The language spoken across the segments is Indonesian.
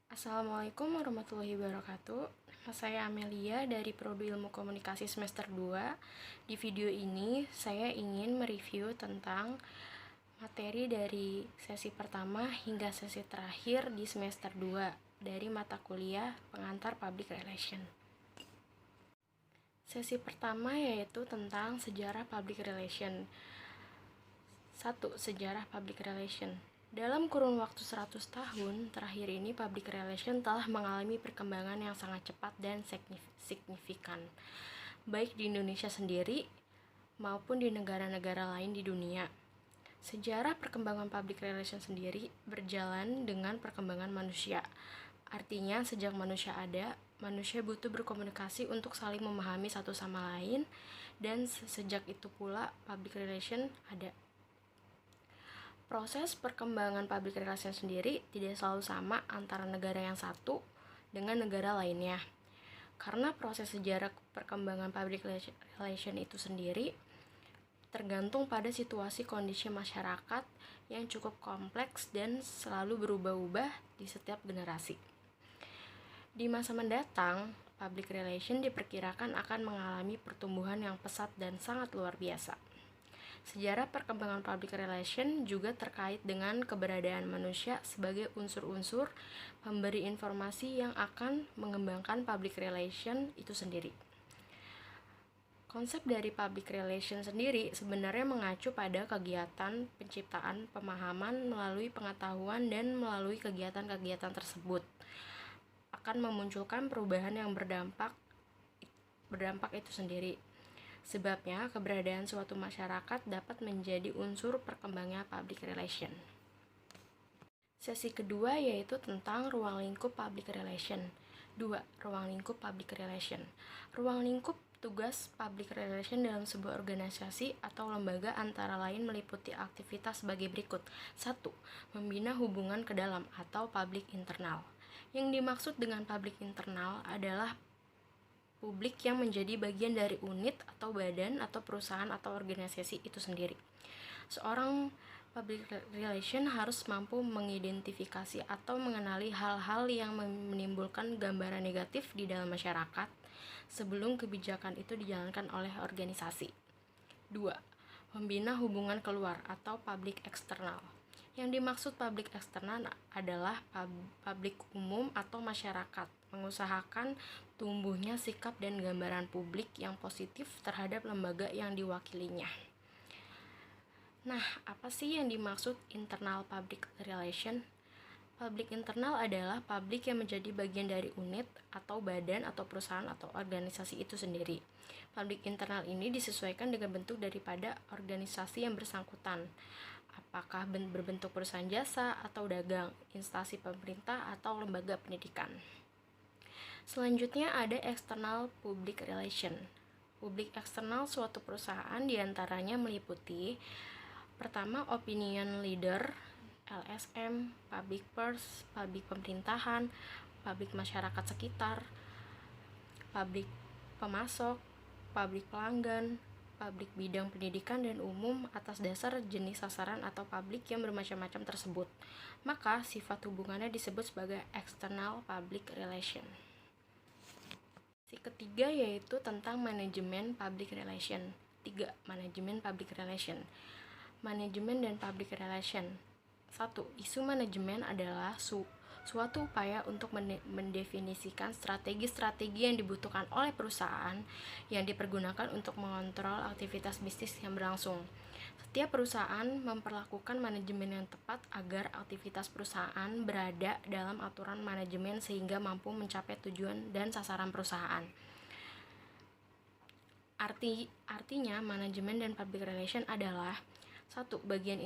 Assalamualaikum warahmatullahi wabarakatuh. Nama saya Amelia dari Prodi Ilmu Komunikasi semester 2. Di video ini saya ingin mereview tentang materi dari sesi pertama hingga sesi terakhir di semester 2 dari mata kuliah pengantar Public Relation. Sesi pertama yaitu tentang sejarah Public Relation. 1. Sejarah Public Relation. Dalam kurun waktu 100 tahun terakhir ini, public relation telah mengalami perkembangan yang sangat cepat dan signifikan, baik di Indonesia sendiri maupun di negara-negara lain di dunia. Sejarah perkembangan public relation sendiri berjalan dengan perkembangan manusia. Artinya, sejak manusia ada, manusia butuh berkomunikasi untuk saling memahami satu sama lain, dan sejak itu pula public relation ada. Proses perkembangan public relation sendiri tidak selalu sama antara negara yang satu dengan negara lainnya. Karena proses sejarah perkembangan public relation itu sendiri tergantung pada situasi kondisi masyarakat yang cukup kompleks dan selalu berubah-ubah di setiap generasi. Di masa mendatang, public relation diperkirakan akan mengalami pertumbuhan yang pesat dan sangat luar biasa. Sejarah perkembangan public relation juga terkait dengan keberadaan manusia sebagai unsur-unsur pemberi informasi yang akan mengembangkan public relation itu sendiri. Konsep dari public relation sendiri sebenarnya mengacu pada kegiatan penciptaan pemahaman melalui pengetahuan, dan melalui kegiatan-kegiatan tersebut akan memunculkan perubahan yang berdampak itu sendiri. Sebabnya, keberadaan suatu masyarakat dapat menjadi unsur perkembangnya public relation. Sesi kedua yaitu tentang ruang lingkup public relation. 2. Ruang lingkup public relation. Ruang lingkup tugas public relation dalam sebuah organisasi atau lembaga antara lain meliputi aktivitas sebagai berikut. 1. Membina hubungan ke dalam atau public internal. Yang dimaksud dengan public internal adalah publik yang menjadi bagian dari unit atau badan atau perusahaan atau organisasi itu sendiri. Seorang public relation harus mampu mengidentifikasi atau mengenali hal-hal yang menimbulkan gambaran negatif di dalam masyarakat sebelum kebijakan itu dijalankan oleh organisasi. 2. Membina hubungan keluar atau public external. Yang dimaksud public external adalah publik umum atau masyarakat mengusahakan tumbuhnya sikap dan gambaran publik yang positif terhadap lembaga yang diwakilinya. Nah, apa sih yang dimaksud internal public relation? Public internal adalah publik yang menjadi bagian dari unit atau badan atau perusahaan atau organisasi itu sendiri. Publik internal ini disesuaikan dengan bentuk daripada organisasi yang bersangkutan. Apakah berbentuk perusahaan jasa atau dagang, instansi pemerintah atau lembaga pendidikan. Selanjutnya ada external public relation. Public eksternal suatu perusahaan diantaranya meliputi: pertama, opinion leader, LSM, public purse, publik pemerintahan, publik masyarakat sekitar, publik pemasok, publik pelanggan, publik bidang pendidikan dan umum atas dasar jenis sasaran atau publik yang bermacam-macam tersebut. Maka sifat hubungannya disebut sebagai external public relation. Ketiga yaitu tentang manajemen public relation. 3. Manajemen public relation. Manajemen dan public relation. 1. Isu manajemen adalah suatu upaya untuk mendefinisikan strategi-strategi yang dibutuhkan oleh perusahaan yang dipergunakan untuk mengontrol aktivitas bisnis yang berlangsung. Setiap perusahaan memperlakukan manajemen yang tepat agar aktivitas perusahaan berada dalam aturan manajemen sehingga mampu mencapai tujuan dan sasaran perusahaan. Artinya, manajemen dan public relation adalah 1. Bagian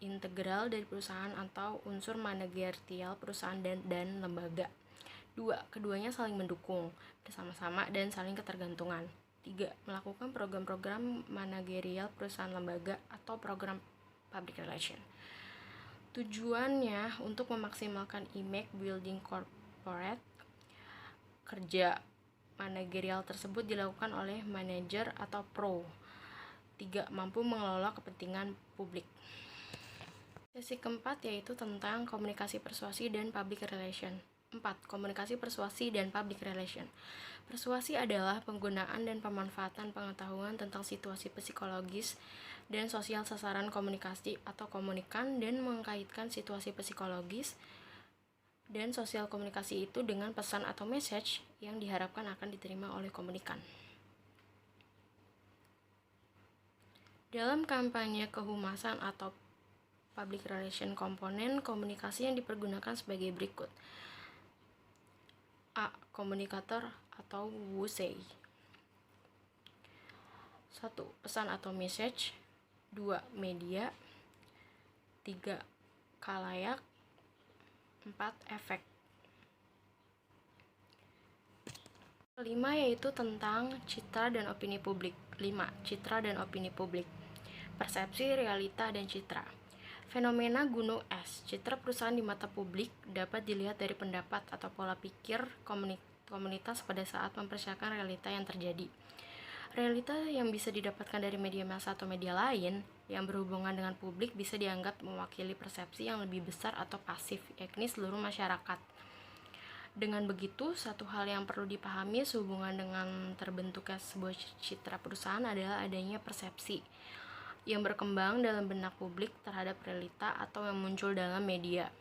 integral dari perusahaan atau unsur manajerial perusahaan dan lembaga. 2. Keduanya saling mendukung, bersama-sama dan saling ketergantungan. 3. Melakukan program-program manajerial perusahaan lembaga atau program public relation. Tujuannya untuk memaksimalkan image building corporate. Kerja manajerial tersebut dilakukan oleh manajer atau pro. 3. Mampu mengelola kepentingan publik. Sesi keempat yaitu tentang komunikasi persuasi dan public relation. 4. Komunikasi persuasi dan public relation. Persuasi adalah penggunaan dan pemanfaatan pengetahuan tentang situasi psikologis dan sosial sasaran komunikasi atau komunikan dan mengkaitkan situasi psikologis dan sosial komunikasi itu dengan pesan atau message yang diharapkan akan diterima oleh komunikan. Dalam kampanye kehumasan atau public relation, komponen komunikasi yang dipergunakan sebagai berikut. A. Komunikator atau wusei. 1. Pesan atau message. 2. Media. 3. Khalayak. 4. Efek. 5 yaitu tentang citra dan opini publik. 5. Citra dan opini publik. Persepsi, realita, dan citra. Fenomena gunung es. Citra perusahaan di mata publik dapat dilihat dari pendapat atau pola pikir komunitas pada saat mempersiapkan realita yang terjadi. Realita yang bisa didapatkan dari media massa atau media lain yang berhubungan dengan publik bisa dianggap mewakili persepsi yang lebih besar atau pasif, yakni seluruh masyarakat. Dengan begitu, satu hal yang perlu dipahami sehubungan dengan terbentuknya sebuah citra perusahaan adalah adanya persepsi yang berkembang dalam benak publik terhadap realita atau yang muncul dalam media.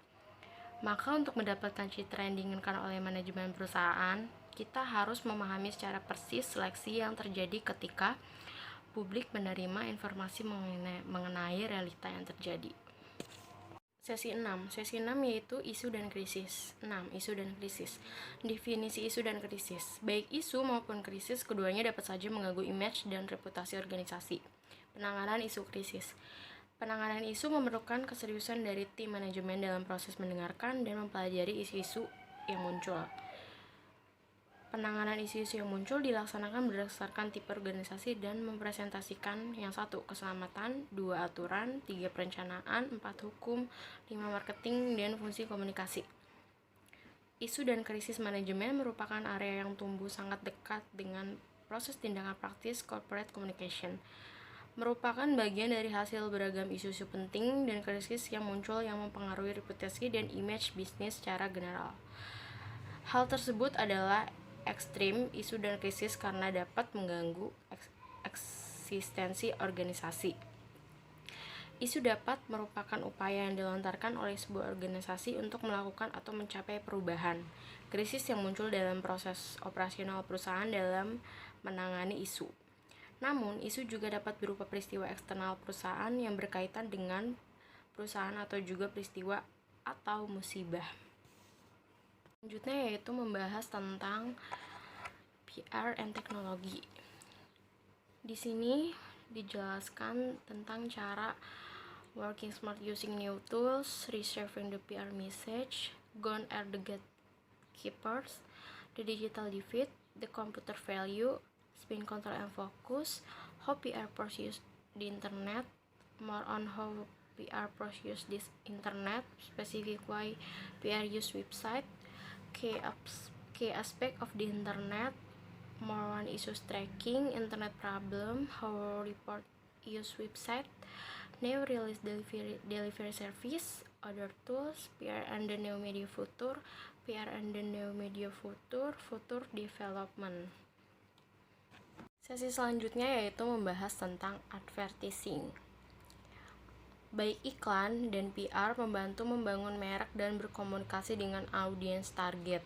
Maka untuk mendapatkan citra yang diinginkan oleh manajemen perusahaan, kita harus memahami secara persis seleksi yang terjadi ketika publik menerima informasi mengenai realita yang terjadi. Sesi 6 yaitu isu dan krisis. 6. Isu dan krisis. Definisi isu dan krisis. Baik isu maupun krisis, keduanya dapat saja mengganggu image dan reputasi organisasi. Penanganan isu krisis. Penanganan isu memerlukan keseriusan dari tim manajemen dalam proses mendengarkan dan mempelajari isu-isu yang muncul. Penanganan isu-isu yang muncul dilaksanakan berdasarkan tipe organisasi dan mempresentasikan yang 1. Keselamatan, 2. Aturan, 3. Perencanaan, 4. Hukum, 5. Marketing, dan fungsi komunikasi. Isu dan krisis manajemen merupakan area yang tumbuh sangat dekat dengan proses tindakan praktis corporate communication. Merupakan bagian dari hasil beragam isu-isu penting dan krisis yang muncul yang mempengaruhi reputasi dan image bisnis secara general. Hal tersebut adalah ekstrim isu dan krisis karena dapat mengganggu eksistensi organisasi. Isu dapat merupakan upaya yang dilontarkan oleh sebuah organisasi untuk melakukan atau mencapai perubahan. Krisis yang muncul dalam proses operasional perusahaan dalam menangani isu. Namun, isu juga dapat berupa peristiwa eksternal perusahaan yang berkaitan dengan perusahaan atau juga peristiwa atau musibah. Selanjutnya yaitu membahas tentang PR and teknologi. Di sini dijelaskan tentang cara working smart using new tools, reshaping the PR message, gone are the gatekeepers, the digital divide, the computer value, spin control and focus, how PR pros use the internet, more on how PR pros use this internet, specific why PR use website, key aspect of the internet, more on issues tracking, internet problem, how report use website, new release delivery service, other tools, PR and the new media future, PR and the new media future development. Sesi selanjutnya yaitu membahas tentang advertising. Baik iklan dan PR membantu membangun merek dan berkomunikasi dengan audiens target.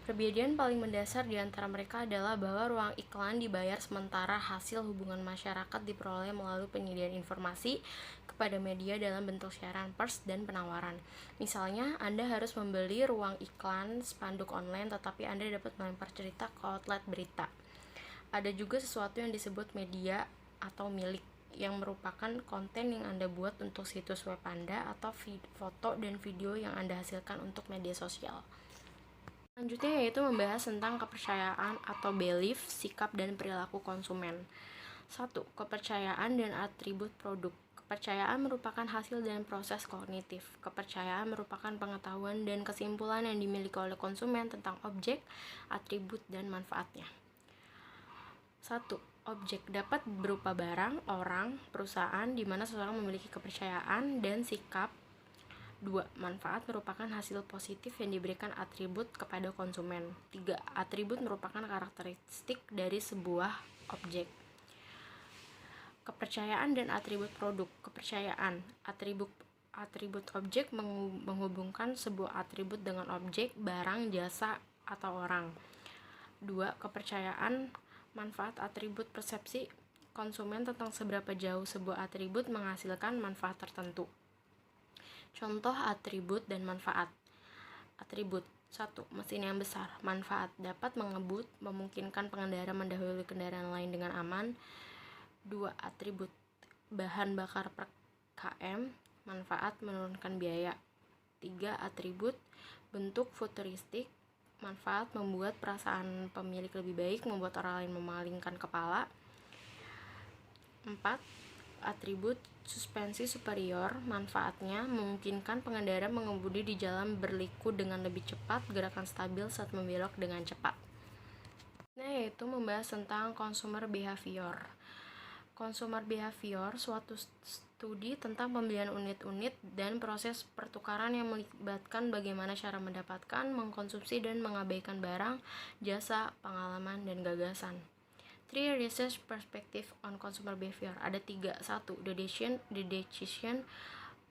Perbedaan paling mendasar di antara mereka adalah bahwa ruang iklan dibayar sementara hasil hubungan masyarakat diperoleh melalui penyediaan informasi kepada media dalam bentuk siaran pers dan penawaran. Misalnya, Anda harus membeli ruang iklan spanduk online tetapi Anda dapat melempar cerita ke outlet berita. Ada juga sesuatu yang disebut media atau milik, yang merupakan konten yang Anda buat untuk situs web Anda atau foto dan video yang Anda hasilkan untuk media sosial. Selanjutnya yaitu membahas tentang kepercayaan atau belief, sikap dan perilaku konsumen. 1. Kepercayaan dan atribut produk. Kepercayaan merupakan hasil dan proses kognitif. Kepercayaan merupakan pengetahuan dan kesimpulan yang dimiliki oleh konsumen tentang objek, atribut, dan manfaatnya. 1. Objek dapat berupa barang, orang, perusahaan, di mana seseorang memiliki kepercayaan dan sikap 2. Manfaat merupakan hasil positif yang diberikan atribut kepada konsumen. 3. Atribut merupakan karakteristik dari sebuah objek. Kepercayaan dan atribut produk. Kepercayaan. Atribut objek menghubungkan sebuah atribut dengan objek, barang, jasa, atau orang. 2. Kepercayaan. Manfaat atribut persepsi konsumen tentang seberapa jauh sebuah atribut menghasilkan manfaat tertentu. Contoh atribut dan manfaat. Atribut 1. Mesin yang besar. Manfaat dapat mengebut, memungkinkan pengendara mendahului kendaraan lain dengan aman. 2. Atribut bahan bakar per km. Manfaat menurunkan biaya. 3. Atribut bentuk futuristik. Manfaat membuat perasaan pemilik lebih baik, membuat orang lain memalingkan kepala. 4. Atribut suspensi superior. Manfaatnya memungkinkan pengendara mengemudi di jalan berliku dengan lebih cepat, gerakan stabil saat membelok dengan cepat. Yaitu membahas tentang consumer behavior. Consumer behavior suatu studi tentang pembelian unit-unit dan proses pertukaran yang melibatkan bagaimana cara mendapatkan, mengkonsumsi, dan mengabaikan barang, jasa, pengalaman, dan gagasan. 3 research perspective on consumer behavior. Ada 3. 1. The decision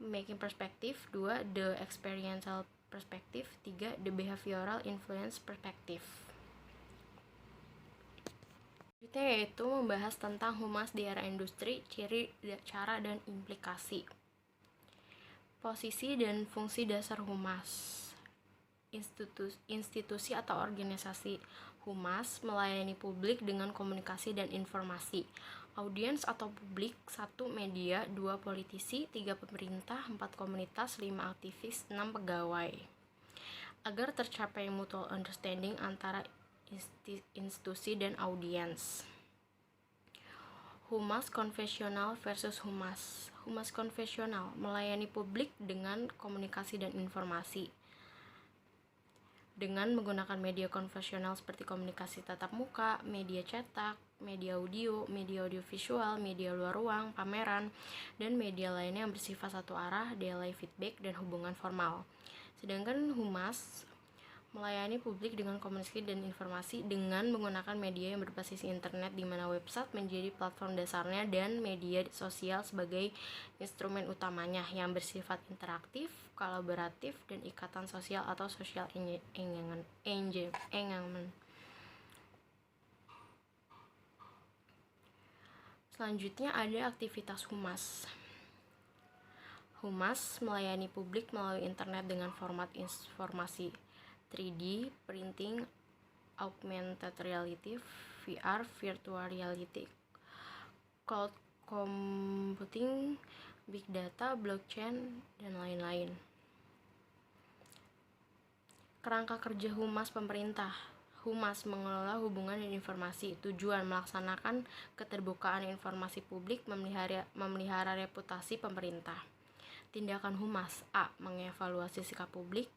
making perspective. 2. The experiential perspective. 3. The behavioral influence perspective. Yaitu membahas tentang humas di era industri, ciri, cara, dan implikasi. Posisi dan fungsi dasar humas. Institusi atau organisasi. Humas melayani publik dengan komunikasi dan informasi. Audiens atau publik. 1. Media. 2. Politisi. 3. Pemerintah. 4. Komunitas. 5. Aktivis. 6. Pegawai. Agar tercapai mutual understanding antara institusi dan audiens. Humas konvensional versus humas. Humas konvensional melayani publik dengan komunikasi dan informasi dengan menggunakan media konvensional seperti komunikasi tatap muka, media cetak, media audiovisual, media luar ruang, pameran, dan media lainnya yang bersifat satu arah, delay feedback, dan hubungan formal. Sedangkan humas melayani publik dengan komunikasi dan informasi dengan menggunakan media yang berbasis internet, di mana website menjadi platform dasarnya dan media sosial sebagai instrumen utamanya yang bersifat interaktif, kolaboratif, dan ikatan sosial atau social engagement. Selanjutnya ada aktivitas humas. Humas melayani publik melalui internet dengan format informasi 3D, printing, augmented reality, VR, virtual reality, cloud computing, big data, blockchain, dan lain-lain. Kerangka kerja humas pemerintah. Humas mengelola hubungan dan informasi. Tujuan melaksanakan keterbukaan informasi publik, memelihara reputasi pemerintah. Tindakan humas. A. Mengevaluasi sikap publik,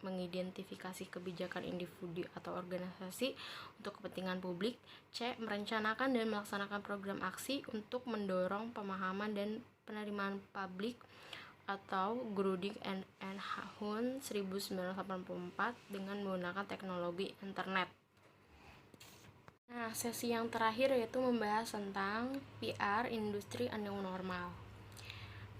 mengidentifikasi kebijakan individu atau organisasi untuk kepentingan publik. C. Merencanakan dan melaksanakan program aksi untuk mendorong pemahaman dan penerimaan publik atau Grundig and Hun 1984 dengan menggunakan teknologi internet. Nah, sesi yang terakhir yaitu membahas tentang PR industri new normal.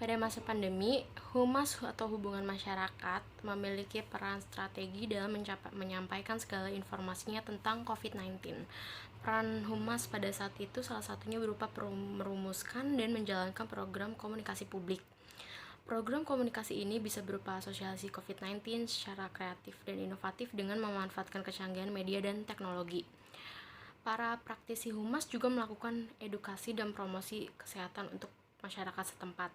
Pada masa pandemi, humas atau hubungan masyarakat memiliki peran strategi dalam menyampaikan segala informasinya tentang COVID-19. Peran humas pada saat itu salah satunya berupa merumuskan dan menjalankan program komunikasi publik. Program komunikasi ini bisa berupa sosialisasi COVID-19 secara kreatif dan inovatif dengan memanfaatkan kecanggihan media dan teknologi. Para praktisi humas juga melakukan edukasi dan promosi kesehatan untuk masyarakat setempat.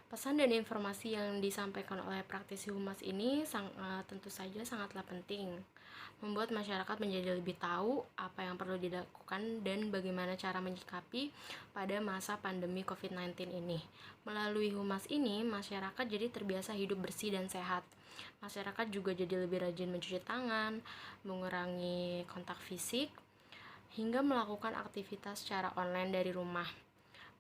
Pesan dan informasi yang disampaikan oleh praktisi humas ini tentu saja sangatlah penting, membuat masyarakat menjadi lebih tahu apa yang perlu dilakukan dan bagaimana cara menyikapi pada masa pandemi COVID-19 ini. Melalui humas ini, masyarakat jadi terbiasa hidup bersih dan sehat. Masyarakat juga jadi lebih rajin mencuci tangan, mengurangi kontak fisik, hingga melakukan aktivitas secara online dari rumah.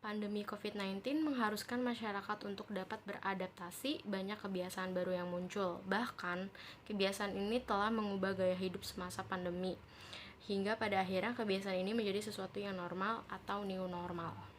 Pandemi COVID-19 mengharuskan masyarakat untuk dapat beradaptasi, banyak kebiasaan baru yang muncul. Bahkan, kebiasaan ini telah mengubah gaya hidup semasa pandemi, hingga pada akhirnya kebiasaan ini menjadi sesuatu yang normal atau new normal.